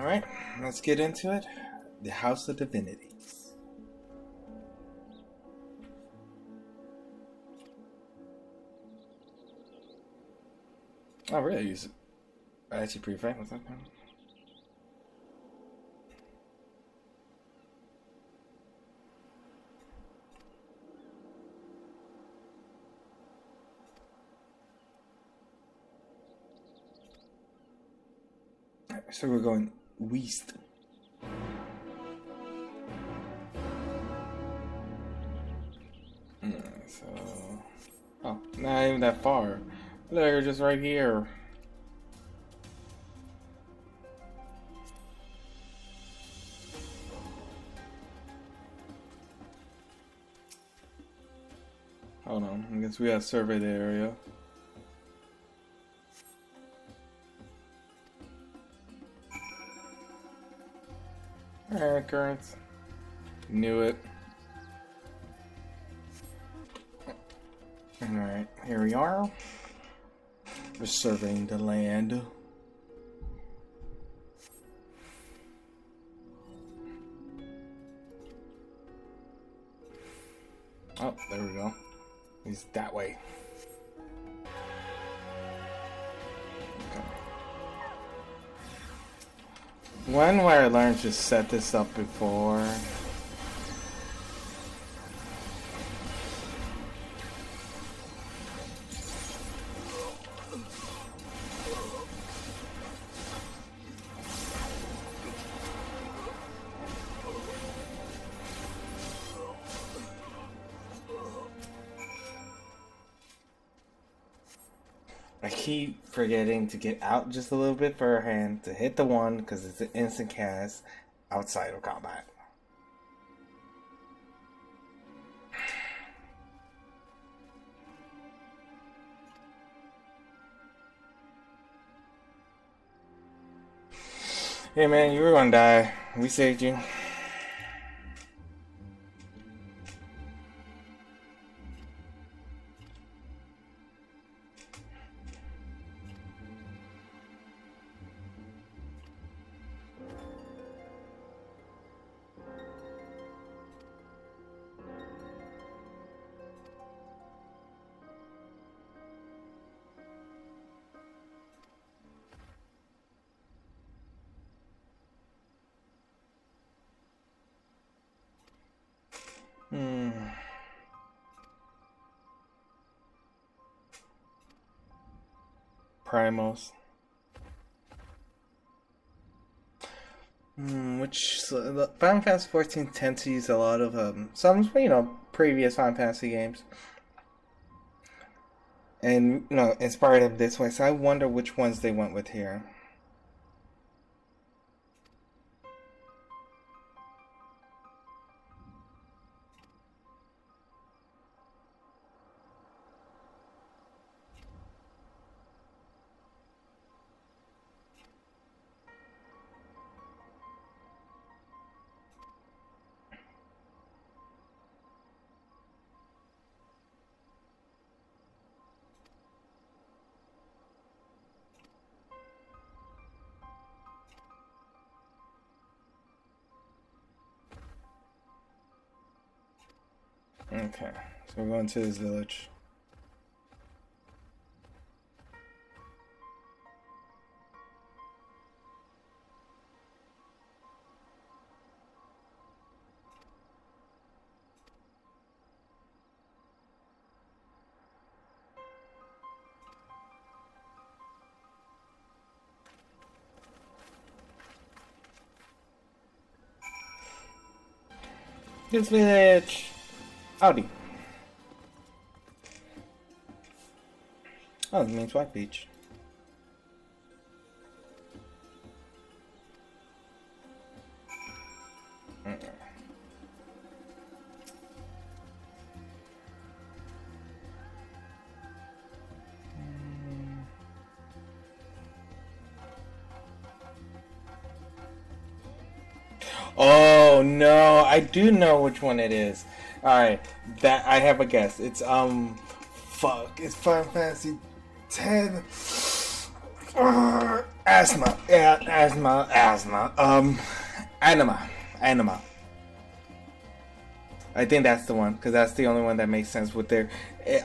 Alright, let's get into it. The House of Divinities. Oh, really? Use it. Actually, pretty famous. Okay. So we're going west. So, oh, not even that far. They're just right here. Hold on, I guess we gotta survey the area. Alright, currents. Knew it. Alright, here we are. We're surveying the land. Oh, there we go. He's that way. Okay. When will I learn to set this up before? I keep forgetting to get out just a little bit for her hand to hit the one because it's an instant cast outside of combat. Hey man, you were gonna die. We saved you. Primos. Final Fantasy 14 tends to use a lot of some previous Final Fantasy games, and inspired of this way. So I wonder which ones they went with here. Okay, so we're going to this village. This village! Howdy. Oh, it means White Beach. Oh no, I do know which one it is. Alright, that I have a guess. It's it's Final Fantasy 10. Asthma. Yeah, asthma. Anima. I think that's the one because that's the only one that makes sense with their.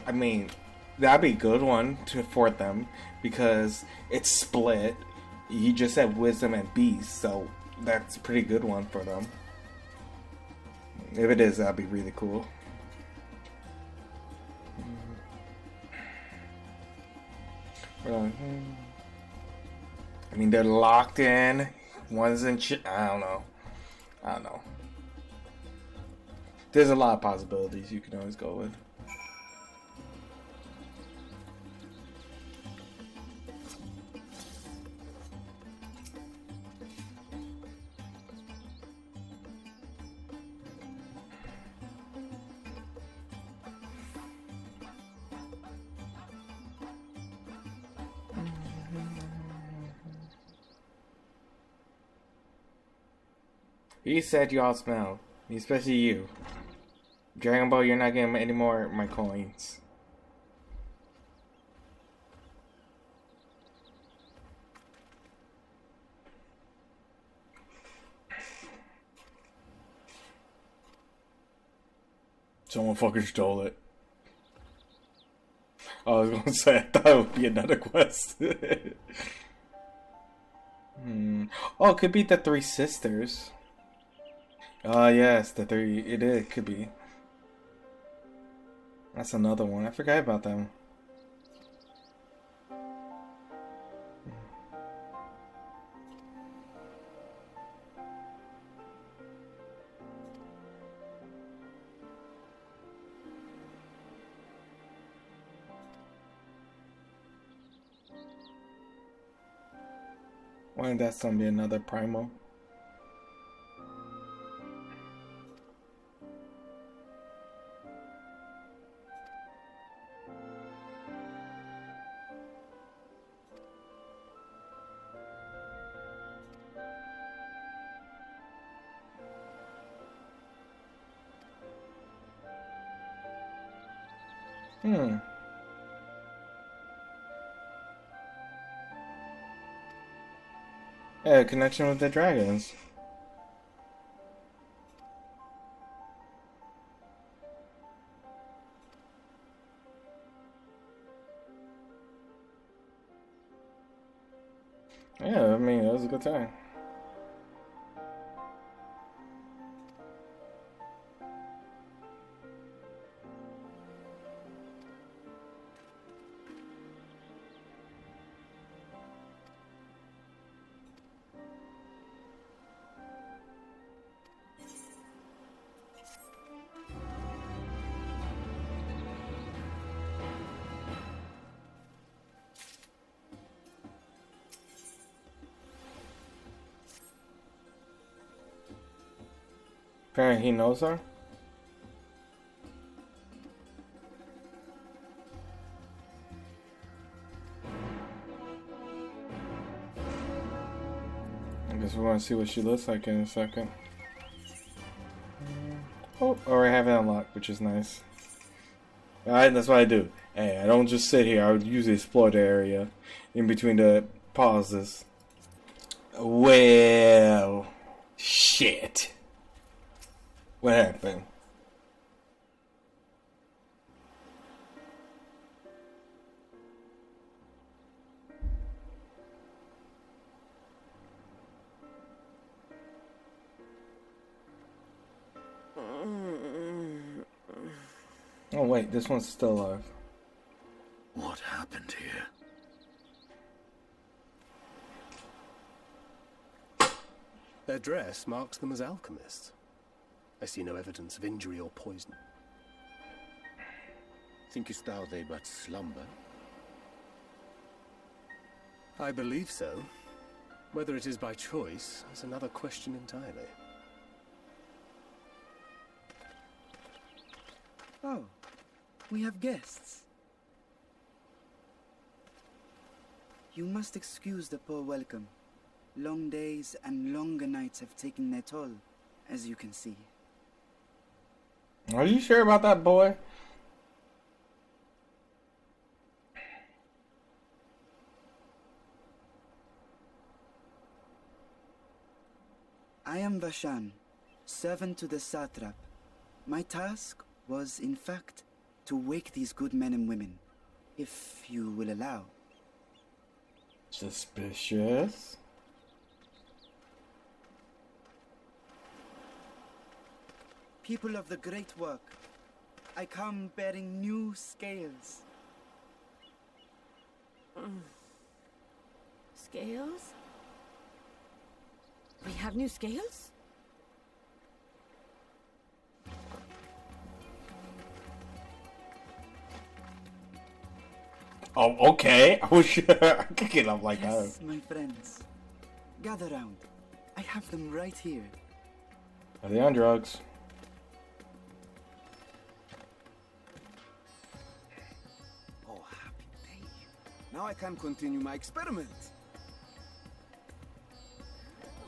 I mean, that'd be a good one for them because it's split. You just said wisdom and beast, so that's a pretty good one for them. If it is, that'd be really cool. I mean, they're locked in. One's in. I don't know. There's a lot of possibilities you can always go with. He said you all smell, especially you. Dragon Ball, you're not getting any more of my coins. Someone fucking stole it. I was gonna say, I thought it would be another quest. Oh, it could be the three sisters. Yes, the three. It could be. That's another one. I forgot about them. Why did that some be another primal? Yeah, connection with the dragons. Yeah, I mean, it was a good time. Apparently he knows her. I guess we're gonna see what she looks like in a second. Oh, already have it unlocked, which is nice. Alright, that's what I do. Hey, I don't just sit here. I would usually explore the area in between the pauses. Well, shit. What happened? Oh wait, this one's still alive. What happened here? Their dress marks them as alchemists. I see no evidence of injury or poison. Thinkest thou they but slumber? I believe so. Whether it is by choice is another question entirely. Oh, we have guests. You must excuse the poor welcome. Long days and longer nights have taken their toll, as you can see. Are you sure about that, boy? I am Vashan, servant to the satrap. My task was, in fact, to wake these good men and women, if you will allow. Suspicious. People of the great work, I come bearing new scales. Scales? We have new scales? Oh, okay. I was sure I could get up like Yes, that. my friends. Gather round. I have them right here. Are they on drugs? Oh, happy day. Now I can continue my experiment.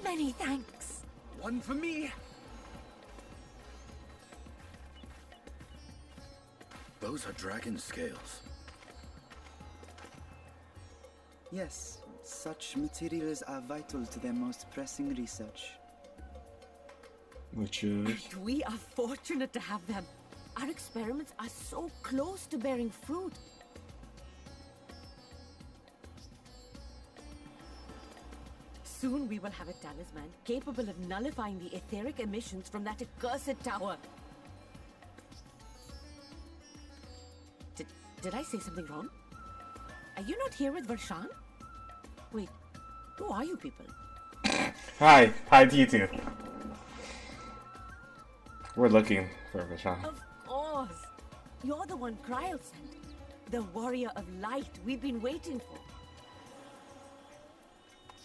Many thanks. One for me. Those are dragon scales. Yes, such materials are vital to their most pressing research. Which is... And we are fortunate to have them. Our experiments are so close to bearing fruit. Soon we will have a talisman capable of nullifying the etheric emissions from that accursed tower. Did I say something wrong? Are you not here with Varshan? Wait, who are you people? Hi to you too. We're looking for Vashon. Of course! You're the one Kryl sent. The warrior of light we've been waiting for.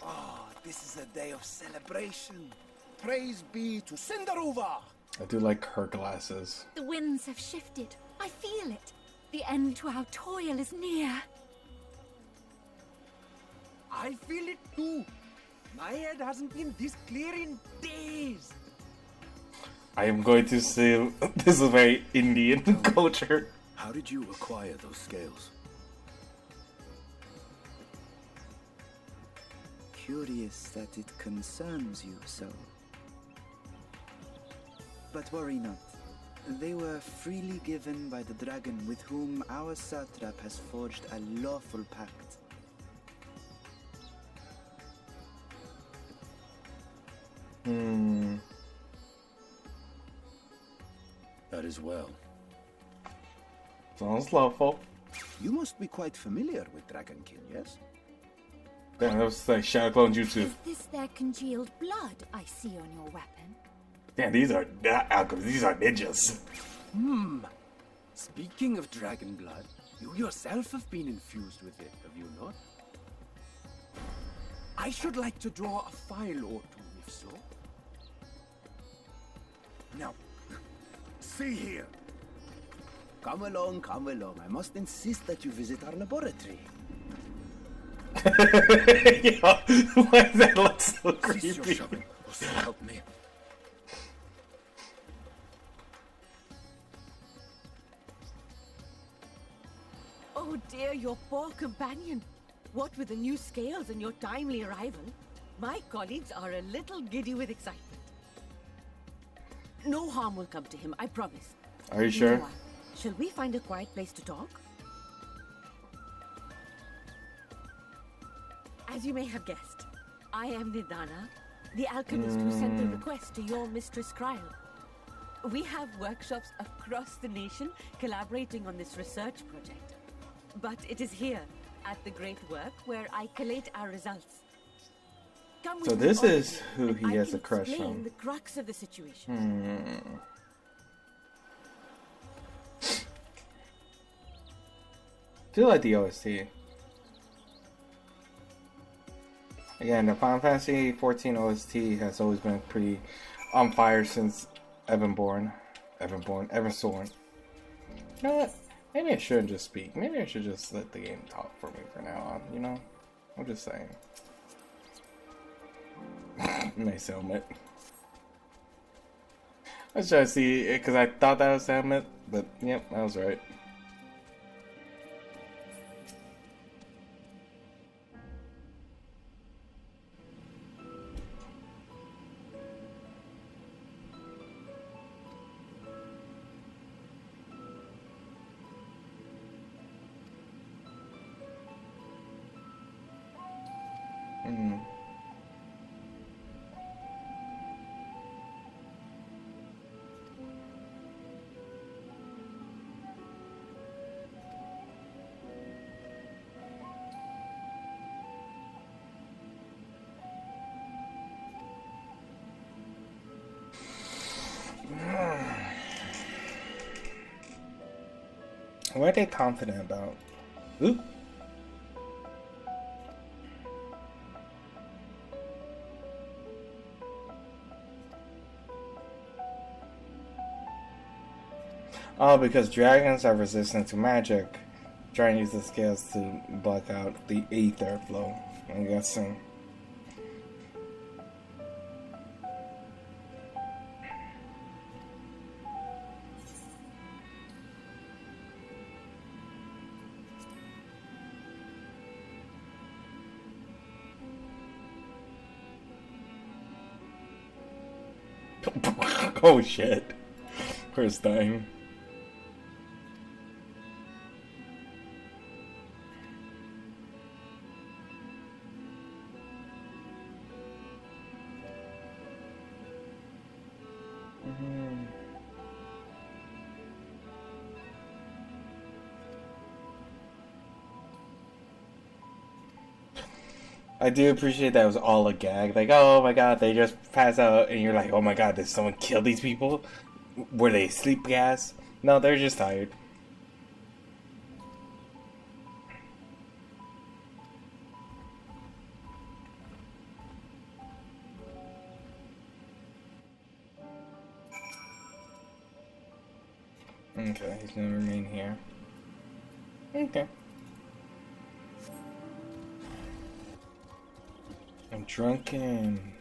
Oh, this is a day of celebration. Praise be to Cinderova. I do like her glasses. The winds have shifted. I feel it. The end to our toil is near. I feel it too. My head hasn't been this clear in days. I am going to say this is very Indian culture. How did you acquire those scales? Curious that it concerns you so. But worry not. They were freely given by the dragon with whom our satrap has forged a lawful pact. That is well. Sounds lawful. You must be quite familiar with Dragonkin, yes? Damn, that was like Shadow Clone Jutsu. Is this their congealed blood I see on your weapon? Damn, these are not alchemists, these are ninjas. Speaking of dragon blood, you yourself have been infused with it, have you not? I should like to draw a file or two, if so. Now, see here. Come along, come along. I must insist that you visit our laboratory. Yo, why does that look so Cease your creepy? shoving, or so help me. Oh dear, your poor companion. What with the new scales and your timely arrival, my colleagues are a little giddy with excitement. No harm will come to him, I promise. Are you sure? Meanwhile, shall we find a quiet place to talk? As you may have guessed, I am Nidana, the alchemist who sent the request to your mistress Kryl. We have workshops across the nation collaborating on this research project. But it is here, at the Great Work, where I collate our results. Come with So me, this all of is you, who and he I has can a crush explain on. the crux of the situation. Do like the OST. Again, the Final Fantasy 14 OST has always been pretty on fire since Evansorn. You know what? Maybe I shouldn't just speak. Maybe I should just let the game talk for me from now on, you know? I'm just saying. Nice helmet. I was trying to see it because I thought that was the helmet, but yep, I was right. What are they confident about? Ooh. Oh, because dragons are resistant to magic. Try and use the scales to block out the ether flow, I'm guessing. Oh shit. First time. I do appreciate that it was all a gag. Like, oh my god, they just pass out, and you're like, oh my god, did someone kill these people? Were they sleep gas? No, they're just tired. Okay, he's gonna remain here. Okay. I'm drunken.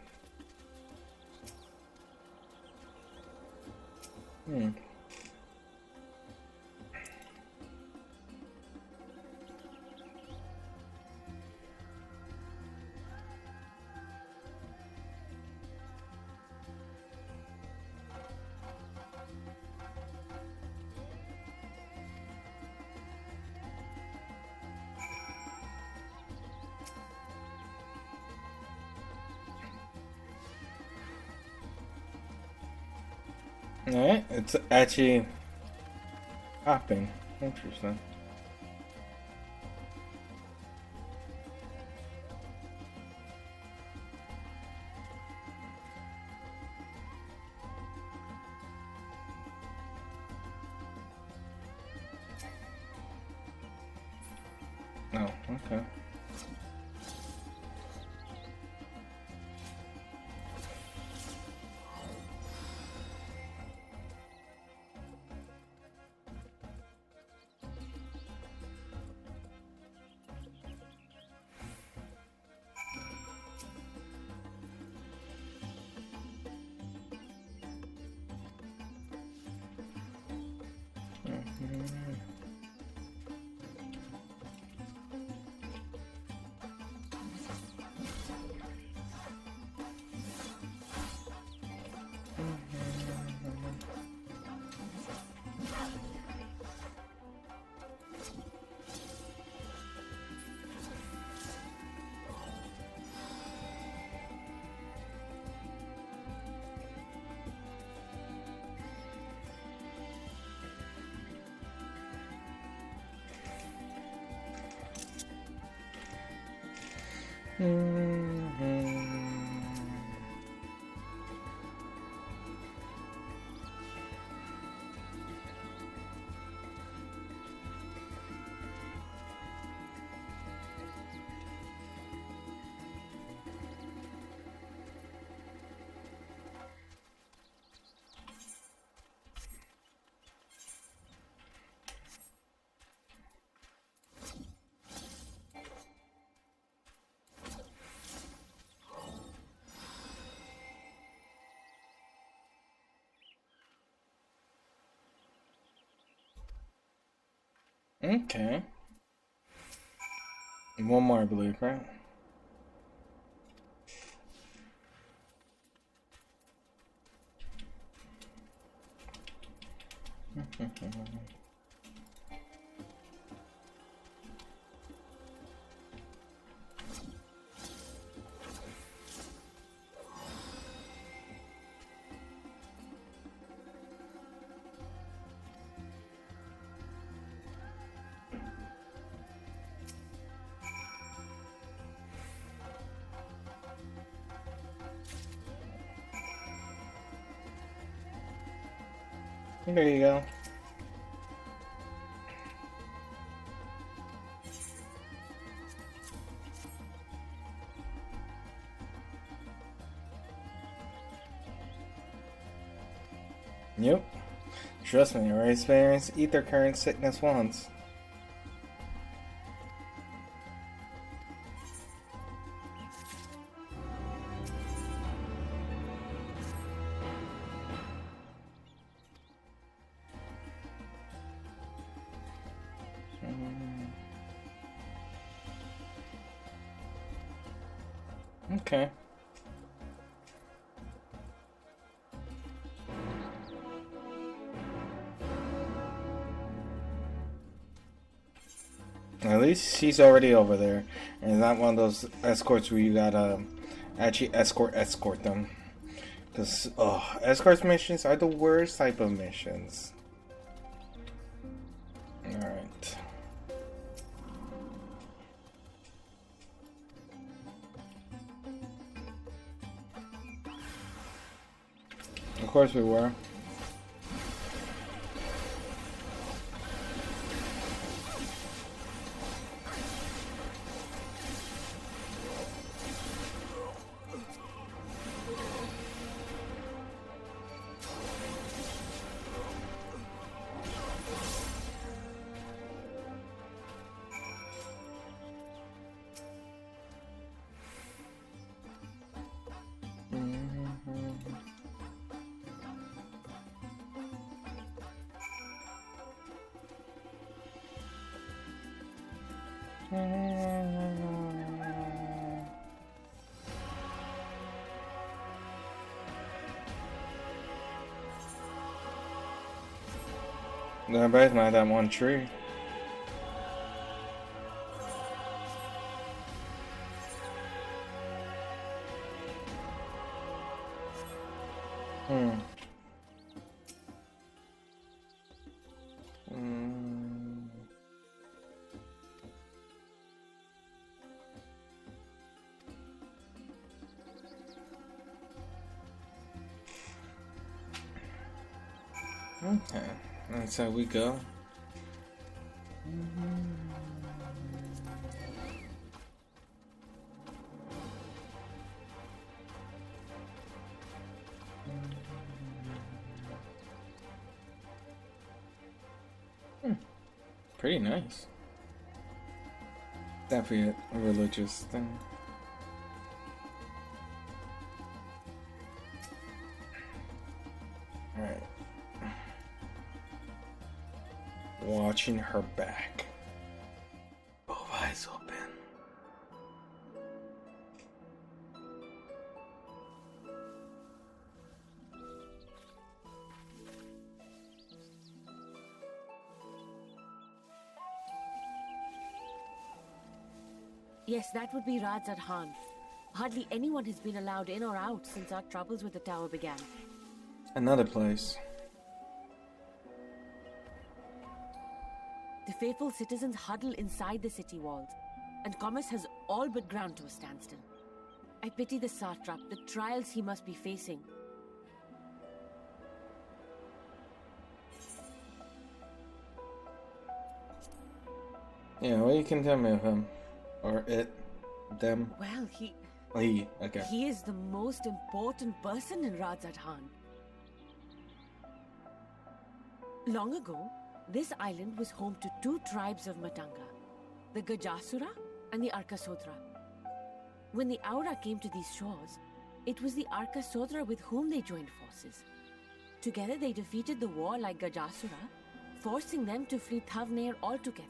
Alright, it's actually hopping. Interesting. Oh, okay. Okay. One more, I believe, right? There you go. Yep. Trust me, I experienced ether current sickness once. Okay. At least she's already over there, and not one of those escorts where you gotta actually escort them. Because escort missions are the worst type of missions. All right. Of course we were. Everybody's mad at that one tree. Okay, that's how we go. Pretty nice. Definitely a religious thing. Alright. Watching her back. Both eyes open. Yes, that would be Radzat Han. Hardly anyone has been allowed in or out since our troubles with the tower began. Another place. The faithful citizens huddle inside the city walls, and commerce has all but ground to a standstill. I pity the satrap, the trials he must be facing. Yeah, what you can tell me of him? Or it? Them? Well, Okay. he is the most important person in Radzat Han. Long ago, this island was home to two tribes of Matanga, the Gajasura and the Arkasodra. When the Aura came to these shores, it was the Arkasodra with whom they joined forces. Together they defeated the warlike Gajasura, forcing them to flee Thavnair altogether.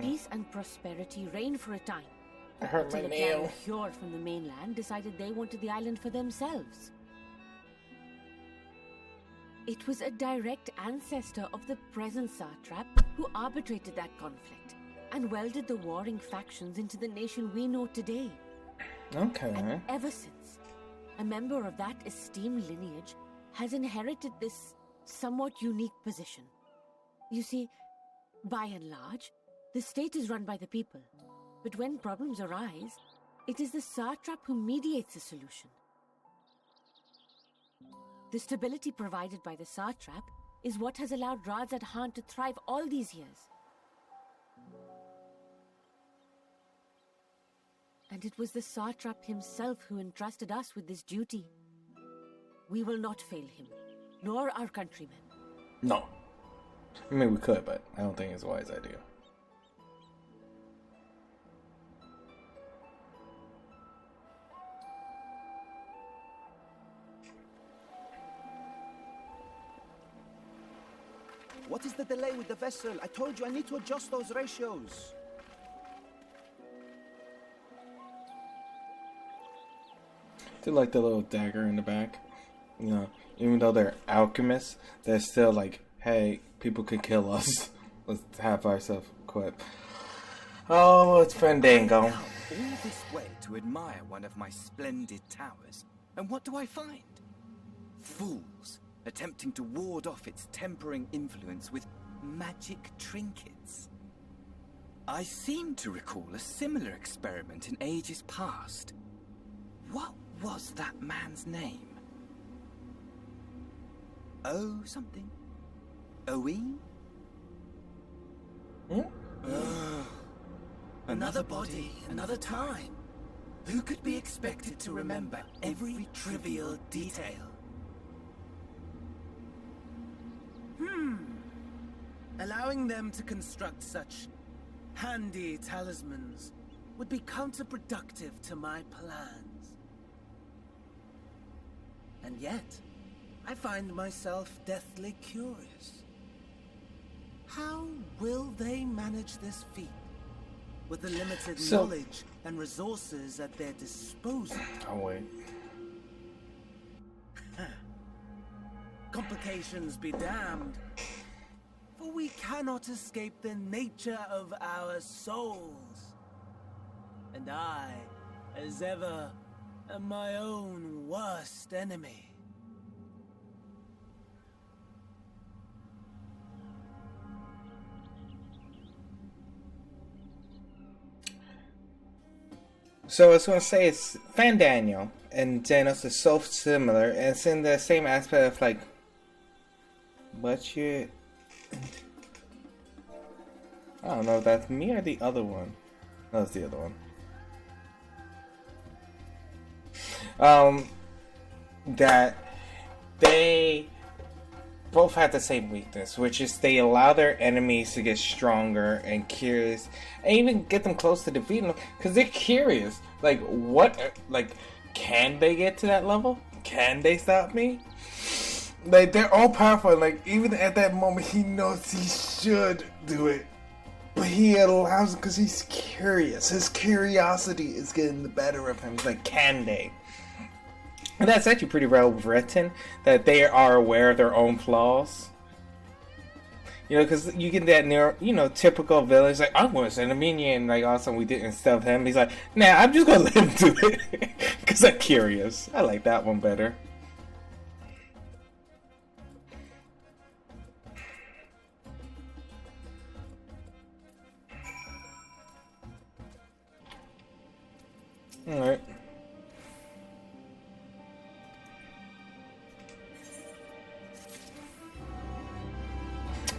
Peace and prosperity reigned for a time, I hurt my until a nail. clan Hyur from the mainland decided they wanted the island for themselves. It was a direct ancestor of the present satrap who arbitrated that conflict and welded the warring factions into the nation we know today. Okay. And ever since, a member of that esteemed lineage has inherited this somewhat unique position. You see, by and large, the state is run by the people, but when problems arise, it is the satrap who mediates a solution. The stability provided by the satrap is what has allowed Radzat Han to thrive all these years. And it was the satrap himself who entrusted us with this duty. We will not fail him, nor our countrymen. No. I mean, we could, but I don't think it's a wise idea. What is the delay with the vessel? I told you I need to adjust those ratios. I do like the little dagger in the back. You know, even though they're alchemists, they're still like, hey, people could kill us. Let's have ourselves equipped. Oh, it's Fandango. All this way to admire one of my splendid towers, and what do I find? Fools attempting to ward off its tempering influence with magic trinkets. I seem to recall a similar experiment in ages past. What was that man's name? Oh, something. Owe? Another body, another time. Who could be expected to remember every trivial detail? Allowing them to construct such handy talismans would be counterproductive to my plans. And yet, I find myself deathly curious. How will they manage this feat with the limited knowledge and resources at their disposal? Oh, wait. Complications be damned, for we cannot escape the nature of our souls. And I, as ever, am my own worst enemy. So I was going to say it's Fandaniel and Janos is so similar, and it's in the same aspect of like, but you, I don't know if that's me or the other one. No, it's the other one. That they both have the same weakness, which is they allow their enemies to get stronger and curious, and even get them close to defeating them, because they're curious. Like, what? Like, can they get to that level? Can they stop me? Like, they're all powerful. Like, even at that moment, he knows he should do it, but he allows it because he's curious. His curiosity is getting the better of him. He's like, can they? And that's actually pretty well written, that they are aware of their own flaws. You know, because you get that near, you know, typical villain. Like, I'm going to send a minion, like, all of a sudden we didn't stealth him. He's like, nah, I'm just going to let him do it. Because I'm curious. I like that one better. Alright.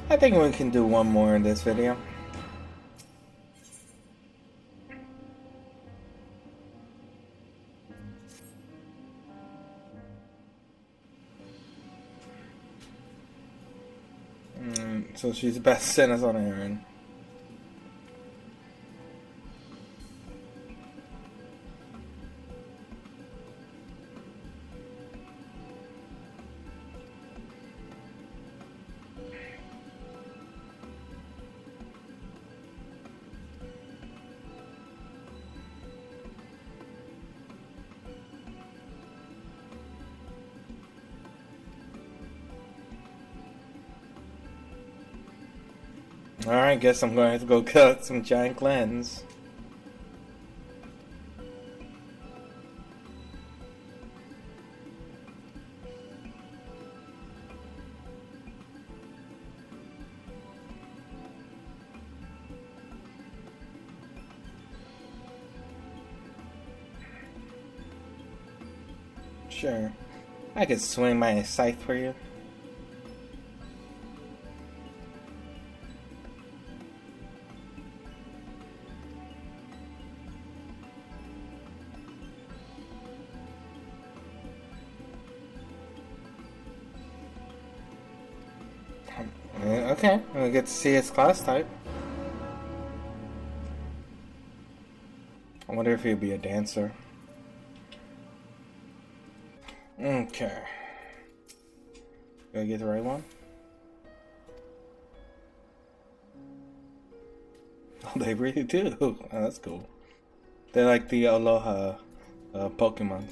I think we can do one more in this video. So she's about to send us on an errand. Alright, guess I'm going to have to go cut some giant glands. Sure. I could swing my scythe for you. Okay, we get to see his class type. I wonder if he'd be a dancer. Okay. Did I get the right one? Oh, they really do. Oh, that's cool. They're like the Aloha Pokemons.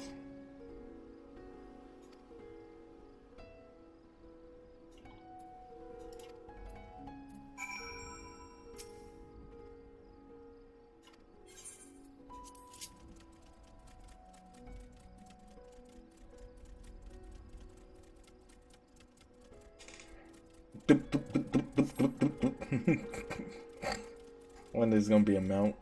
When there's gonna be a mount.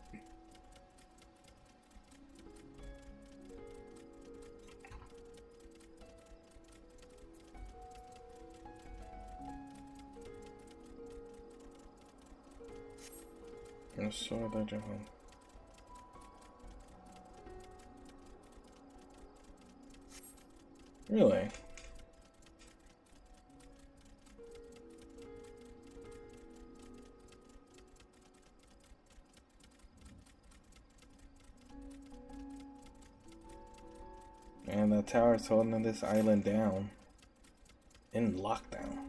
I saw that Jijon. Really? And the tower's holding this island down. In lockdown.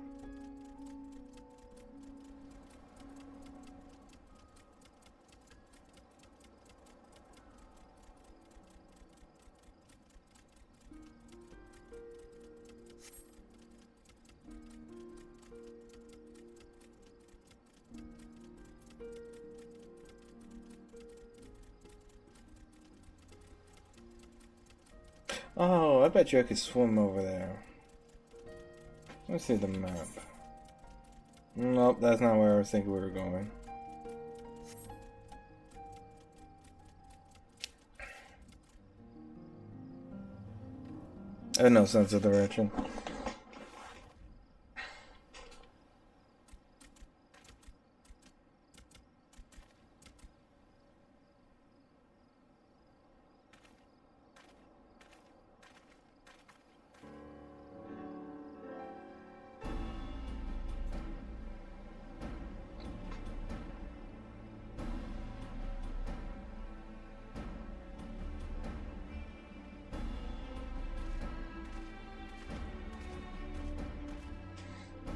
Oh, I bet you I could swim over there. Let's see the map. Nope, that's not where I was thinking we were going. I have no sense of direction.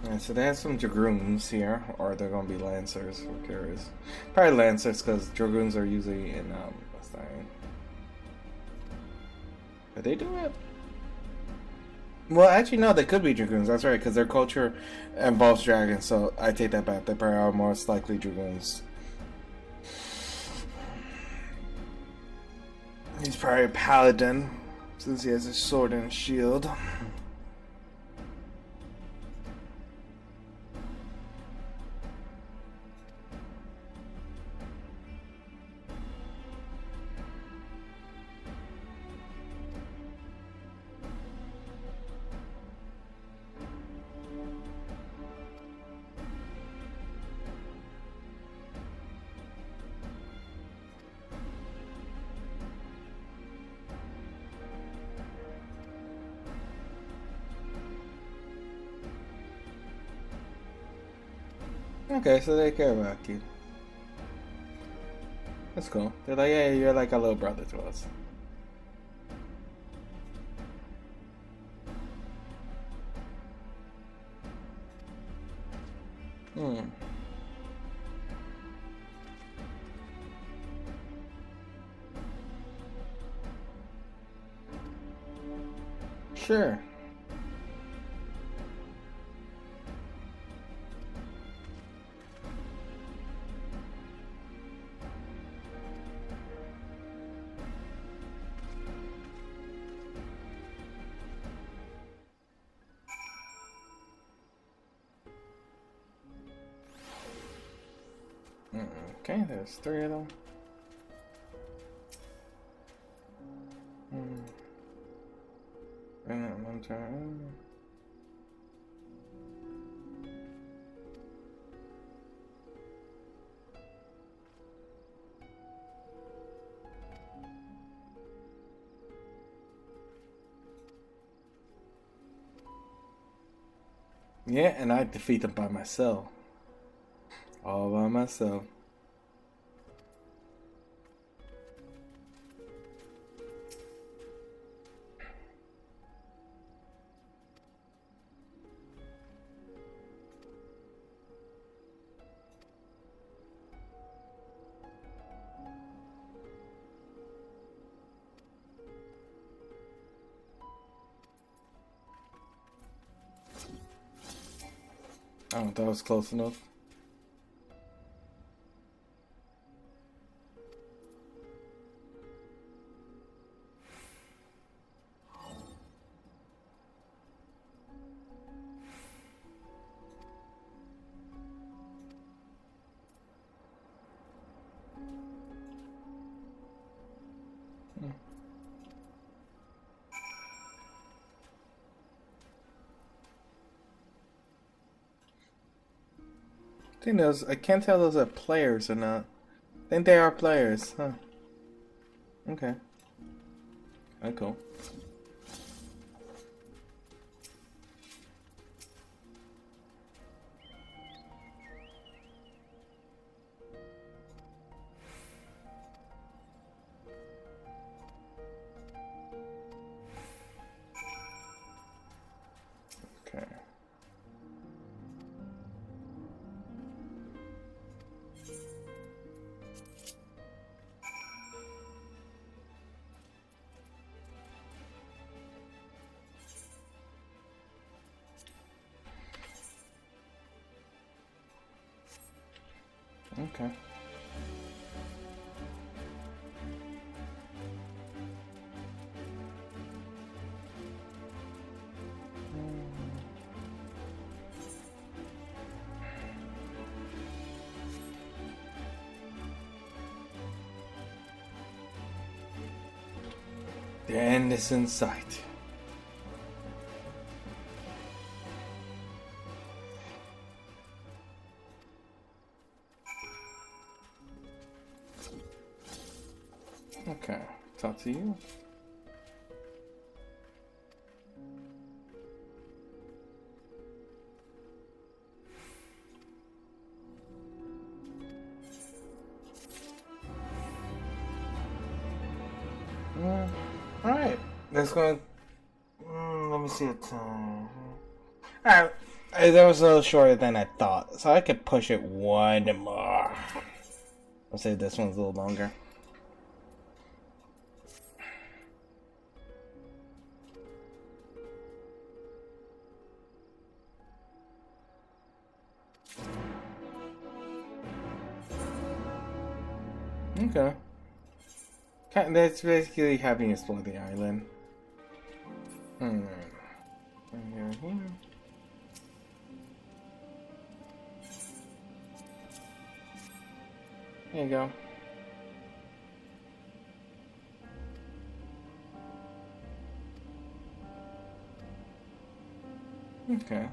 And so they have some Dragoons here, or they're gonna be Lancers, who cares? Probably Lancers, because Dragoons are usually in, what's that? Did they do it? Well, actually, no, they could be Dragoons, that's right, because their culture involves dragons, so I take that back, they probably are most likely Dragoons. He's probably a paladin, since he has a sword and a shield. Okay, so they care about you. That's cool. They're like, yeah, you're like a little brother to us. Sure. Okay, there's 3 of them. And that one time. Yeah, and I defeat them by myself. All by myself. I don't think that was close enough. I can't tell those are players or not. I think they are players, huh? Okay. Oh, cool. Okay. Okay. The end is in sight. Okay, talk to you. Alright, let's go. Let me see the time. Alright, that was a little shorter than I thought, so I could push it one more. I'll say this one's a little longer. Okay. That's basically having to explore the island. Here. There you go. Okay.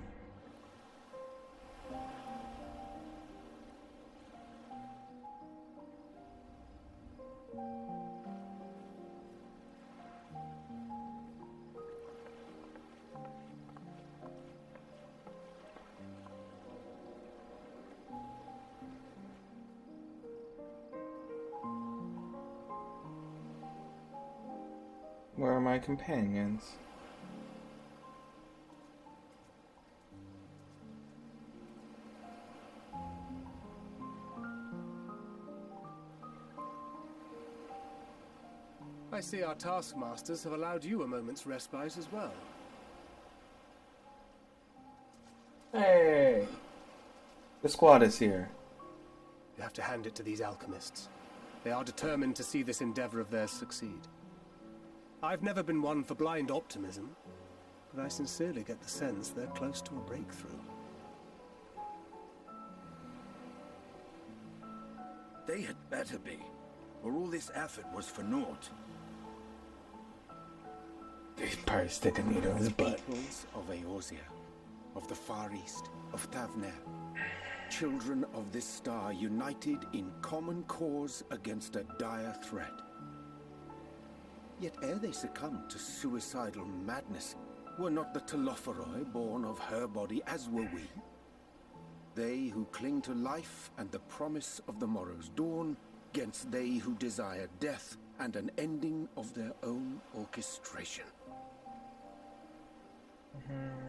Where are my companions? I see our taskmasters have allowed you a moment's respite as well. Hey! The squad is here. You have to hand it to these alchemists. They are determined to see this endeavor of theirs succeed. I've never been one for blind optimism, but I sincerely get the sense they're close to a breakthrough. They had better be, or all this effort was for naught. He'd probably stick a needle in his butt. Peoples of Eorzea, of the Far East, of Tavner. Children of this star united in common cause against a dire threat. Yet ere they succumbed to suicidal madness, were not the Telophoroi born of her body as were we? They who cling to life and the promise of the morrow's dawn, against they who desire death and an ending of their own orchestration.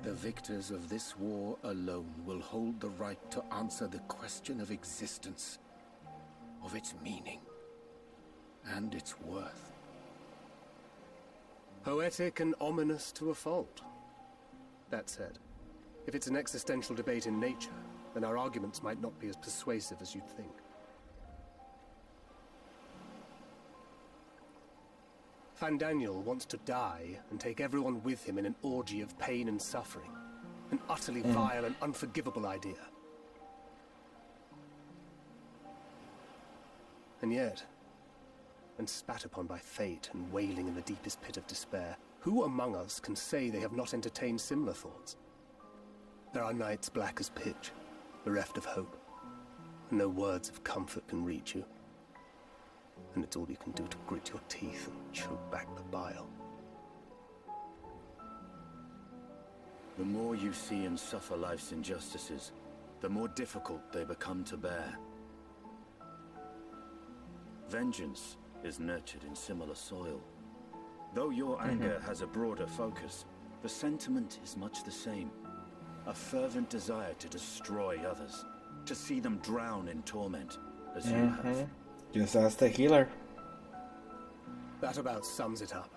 The victors of this war alone will hold the right to answer the question of existence, of its meaning, and its worth. Poetic and ominous to a fault. That said, if it's an existential debate in nature, then our arguments might not be as persuasive as you'd think. Fandaniel wants to die and take everyone with him in an orgy of pain and suffering. An utterly vile and unforgivable idea. And yet, when spat upon by fate and wailing in the deepest pit of despair, who among us can say they have not entertained similar thoughts? There are nights black as pitch, bereft of hope, and no words of comfort can reach you. And it's all you can do to grit your teeth and choke back the bile. The more you see and suffer life's injustices, the more difficult they become to bear. Vengeance is nurtured in similar soil. Though your anger has a broader focus, the sentiment is much the same. A fervent desire to destroy others, to see them drown in torment, as you have. Just ask the healer. That about sums it up.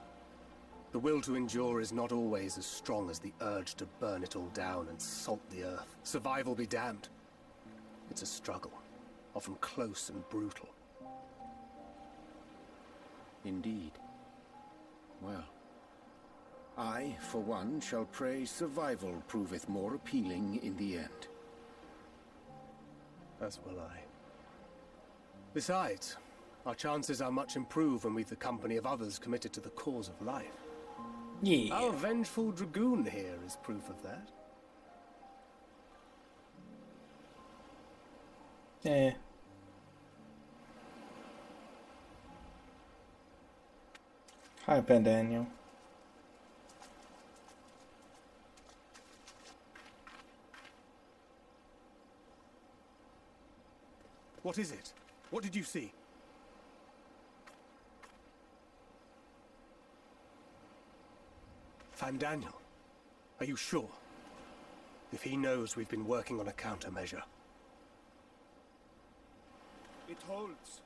The will to endure is not always as strong as the urge to burn it all down and salt the earth. Survival be damned. It's a struggle, often close and brutal. Indeed. Well, I, for one, shall pray survival proveth more appealing in the end. As will I. Besides, our chances are much improved when we've the company of others committed to the cause of life. Yeah. Our vengeful dragoon here is proof of that. Yeah. Hi, Ben Daniel. What is it? What did you see? Fandaniel, are you sure? If he knows we've been working on a countermeasure. It holds.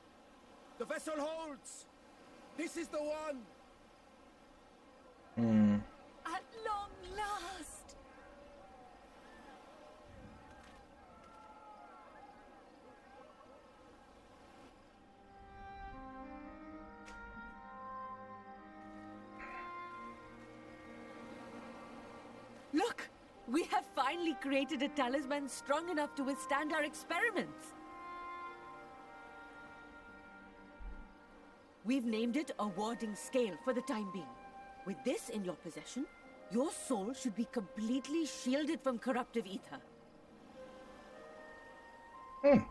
The vessel holds. This is the one. At long last! Look! We have finally created a talisman strong enough to withstand our experiments. We've named it a warding scale for the time being. With this in your possession, your soul should be completely shielded from corruptive ether.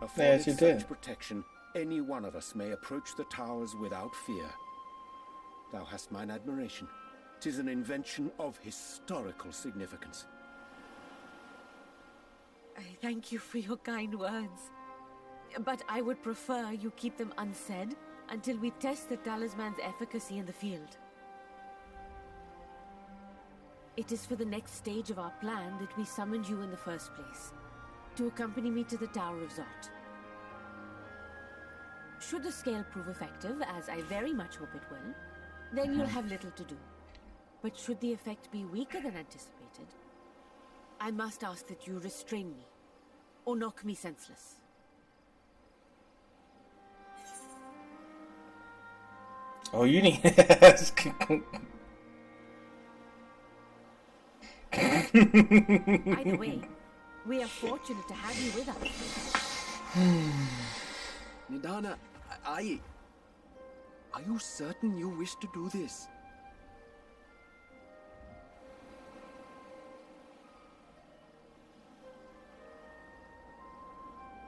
Afforded you did. such protection, any one of us may approach the towers without fear. Thou hast mine admiration. 'Tis an invention of historical significance. I thank you for your kind words. But I would prefer you keep them unsaid until we test the talisman's efficacy in the field. It is for the next stage of our plan that we summoned you in the first place, to accompany me to the Tower of Zot. Should the scale prove effective, as I very much hope it will, then you'll have little to do. But should the effect be weaker than anticipated, I must ask that you restrain me, or knock me senseless. Oh, you need to ask. Either way, we are fortunate to have you with us. Nidana, are you certain you wish to do this?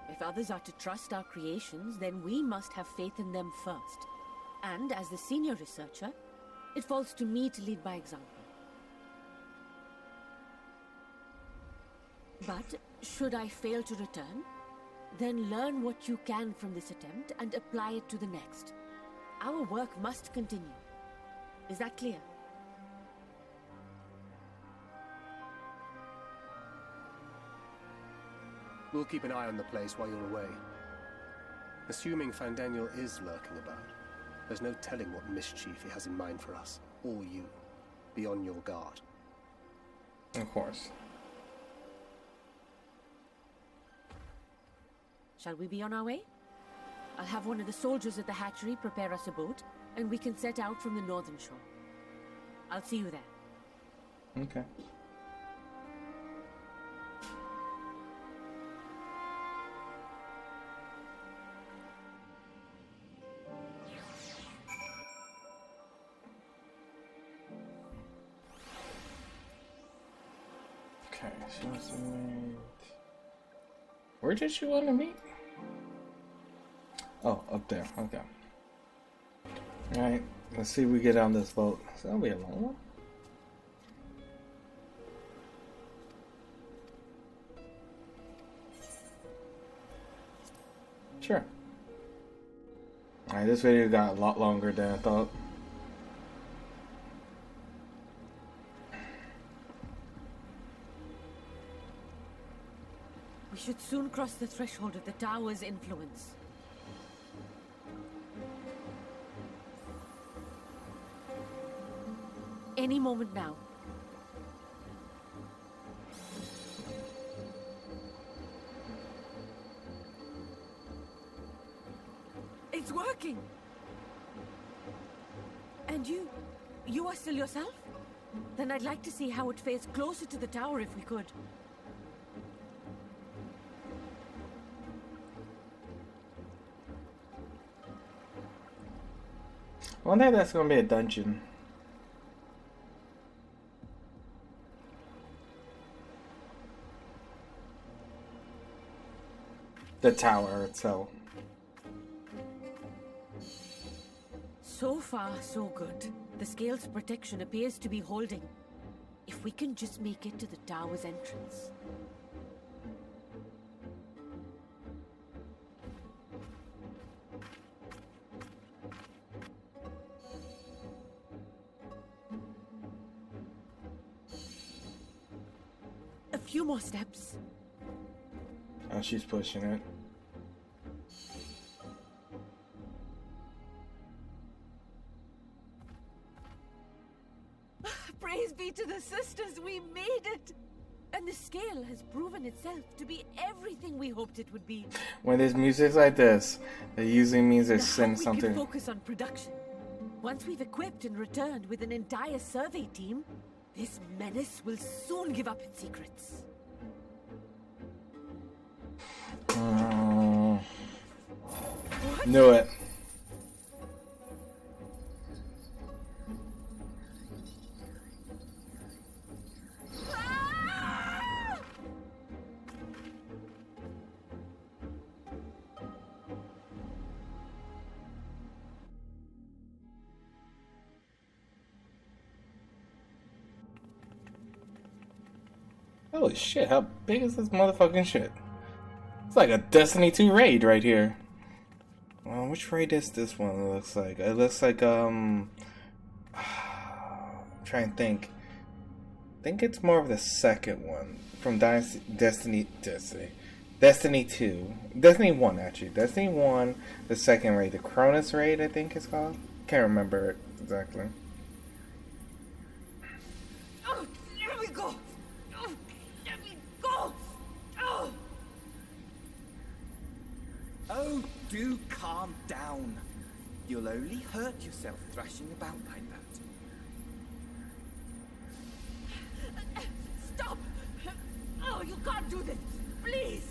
If others are to trust our creations, then we must have faith in them first. And as the senior researcher, it falls to me to lead by example. But Should I fail to return, then learn what you can from this attempt and apply it to the next. Our work must continue. Is that clear? We'll keep an eye on the place while you're away. Assuming Fandaniel is lurking about, there's no telling what mischief he has in mind for us, or you. Be on your guard. Of course. Shall we be on our way? I'll have one of the soldiers at the hatchery prepare us a boat, and we can set out from the northern shore. I'll see you there. Okay. Okay, she wants to meet. Where did she want to meet? Oh, up there. Okay. Alright, let's see if we get on this boat. So that'll be a long one. Sure. Alright, this video got a lot longer than I thought. We should soon cross the threshold of the tower's influence. Any moment now. It's working! And you are still yourself? Then I'd like to see how it fares closer to the tower if we could. I wonder if that's gonna be a dungeon. The tower itself. So far, so good. The scale's protection appears to be holding. If we can just make it to the tower's entrance. A few more steps. Oh, she's pushing it. Praise be to the sisters, we made it! And the scale has proven itself to be everything we hoped it would be. When there's music like this, it usually means they're sending Now we something. can focus on production. Once we've equipped and returned with an entire survey team, this menace will soon give up its secrets. Knew it. Holy shit, how big is this motherfucking shit? It's like a Destiny 2 raid right here. Which raid is this one looks like? It looks like, I'm trying to think. I think it's more of the second one from Destiny 2. Destiny 1, actually. Destiny 1, the second raid. The Cronus raid, I think it's called. Can't remember it exactly. Oh, there we go! Oh, there we go! Oh! Oh, do calm down. You'll only hurt yourself thrashing about like that. Stop! Oh, you can't do this! Please!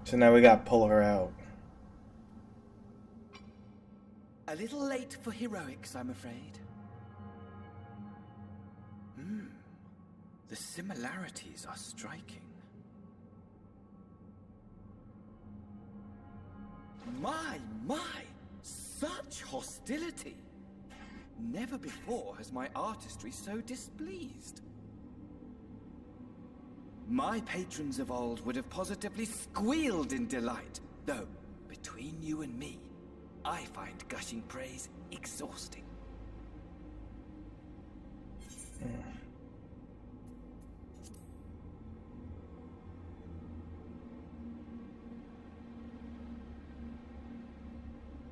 So now we gotta pull her out. A little late for heroics, I'm afraid. The similarities are striking. My! Such hostility! Never before has my artistry so displeased. My patrons of old would have positively squealed in delight, though, between you and me, I find gushing praise exhausting.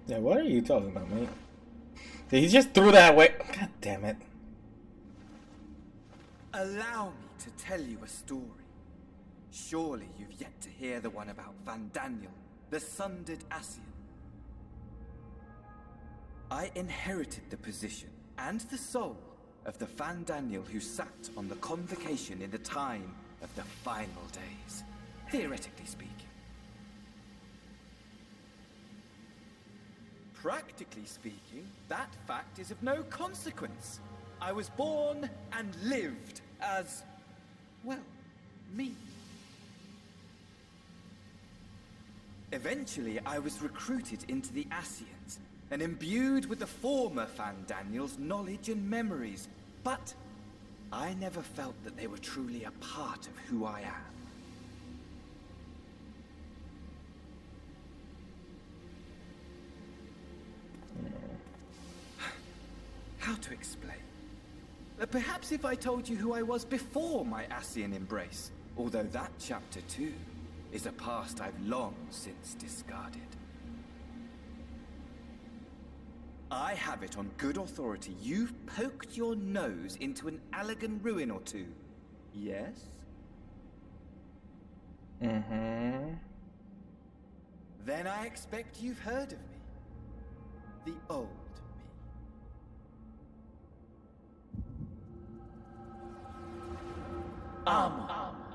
Yeah, what are you talking about, mate? He just threw that away. God damn it. Allow me to tell you a story. Surely you've yet to hear the one about Van Daniel, the sundered Ascian. I inherited the position and the soul of the Van Daniel who sat on the convocation in the time of the final days, theoretically speaking. Practically speaking, that fact is of no consequence. I was born and lived as, well, me. Eventually, I was recruited into the Ascians and imbued with the former Van Daniel's knowledge and memories, but I never felt that they were truly a part of who I am. How to explain? Perhaps if I told you who I was before my Ascian embrace, although that chapter too is a past I've long since discarded. I have it on good authority you've poked your nose into an Allegan ruin or two. Yes? Mm-hmm. Then I expect you've heard of me. The old me.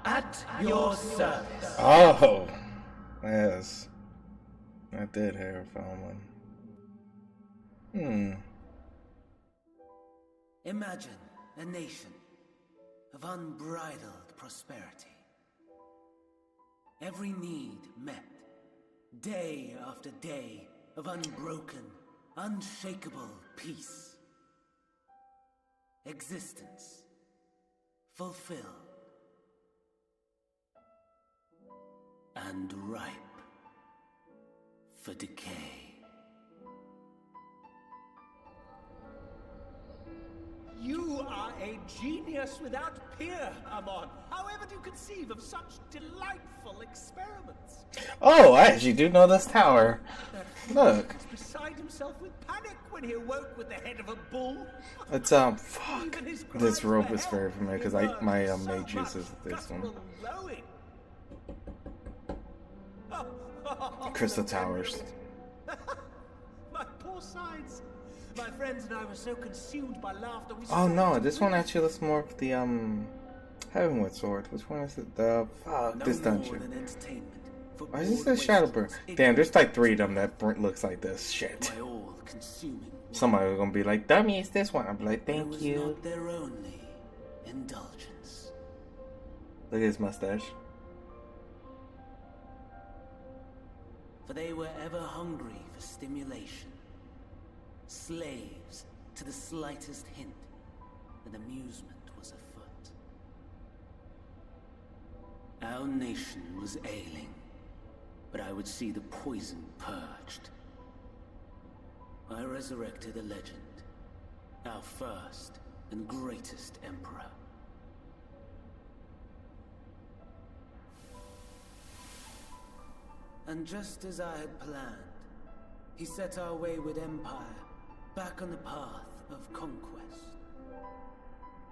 At your service. Oh, yes. I did hear from one. Imagine a nation of unbridled prosperity. Every need met, day after day of unbroken, unshakable peace. Existence fulfilled and ripe for decay. You are a genius without peer, Amon. However do you conceive of such delightful experiments? Oh, I actually do know this tower. Look. He was beside himself with panic when he awoke with the head of a bull. It's fuck. This rope is very familiar because my mage uses this one. Crystal Towers. My poor sides. My friends and I were so consumed by laughter. Oh no, this one actually looks more of the Heavenwood Sword. Which one is it? The this dungeon. Why is this a Shadowburn? Damn, there's like 3 of them that looks like this. Shit. Somebody was gonna be like, "Dummy, it's this one." I'm like, "Thank you." Not their only indulgence. Look at his mustache. For they were ever hungry for stimulation, slaves to the slightest hint that amusement was afoot. Our nation was ailing, but I would see the poison purged. I resurrected a legend, our first and greatest emperor. And just as I had planned, he set our wayward empire back on the path of conquest.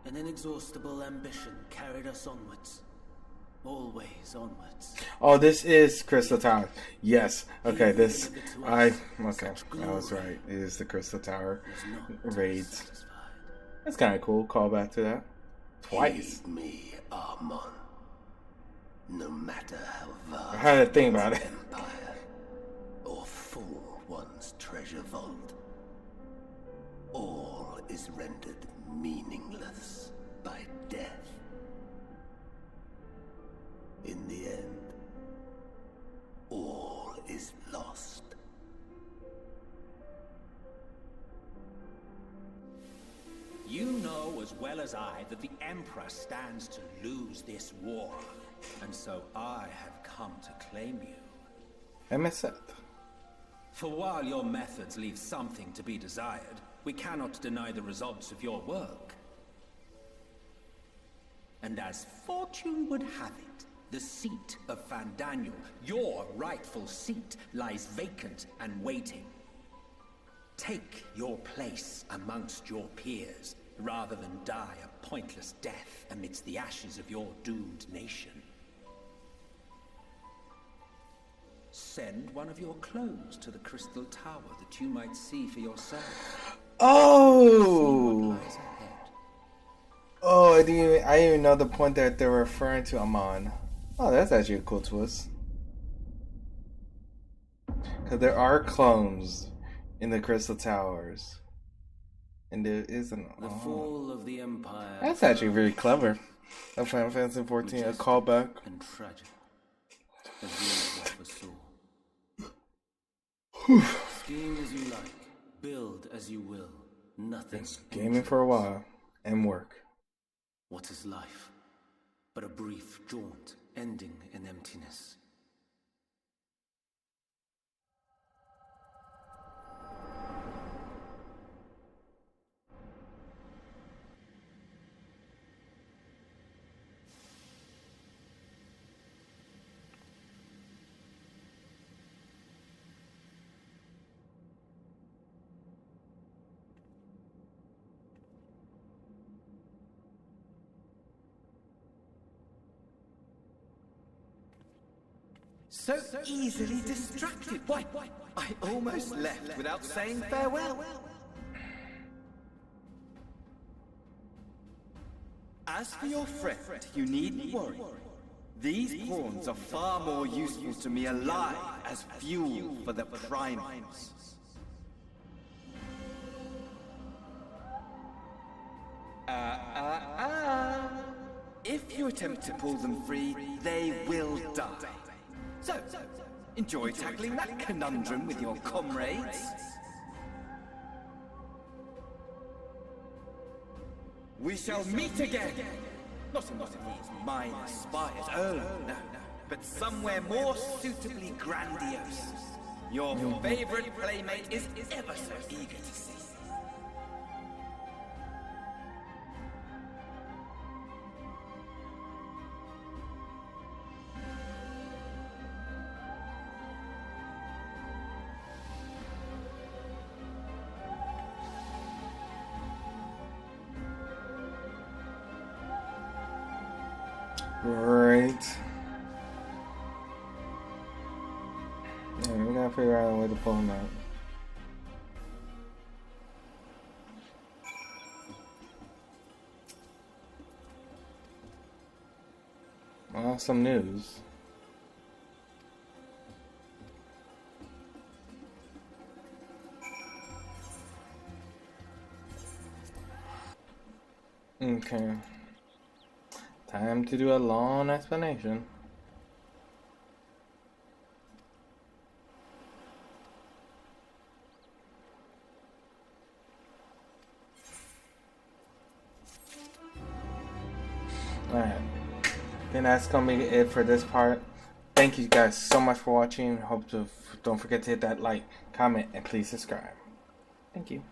An inexhaustible ambition carried us onwards. Always onwards. Oh, this is Crystal Tower. Yes. Okay, this... okay, I was right. It is the Crystal Tower raids. That's kind of cool. Call back to that. Twice. Heed me, Amon. No matter how vast I had to think about it. Empire or full one's treasure vault, is rendered meaningless by death. In the end, all is lost. You know as well as I that the Emperor stands to lose this war. And so I have come to claim you. MSQ. For while your methods leave something to be desired, we cannot deny the results of your work. And as fortune would have it, the seat of Fandaniel, your rightful seat, lies vacant and waiting. Take your place amongst your peers, rather than die a pointless death amidst the ashes of your doomed nation. Send one of your clones to the Crystal Tower that you might see for yourself. Oh! Oh, I didn't even know the point that they're referring to Amon. Oh, that's actually a cool twist. Because there are clones in the Crystal Towers. And there isn't. The fall of the Empire. That's actually very clever. Of Final Fantasy XIV, a callback. And tragic. As the Emperor foresaw. Scheme as you like, build as you will. Nothing. Gaming for a while and work. What is life but a brief jaunt ending in emptiness? So easily distracted. Why, I almost left without saying farewell. As for your friend, you needn't worry. These pawns are far more useful to me alive as fuel for the primals. If you attempt to pull them free, they will die. So, enjoy tackling that conundrum with your comrades. We shall meet again! Not in one of these minor spires, oh no, but somewhere more suitably grandiose. Your favorite playmate is ever so eager to see. Right. Yeah, we gotta figure out a way to pull him out. Awesome news. Okay. Time to do a long explanation. Alright. Then that's gonna be it for this part. Thank you guys so much for watching. Don't forget to hit that like, comment, and please subscribe. Thank you.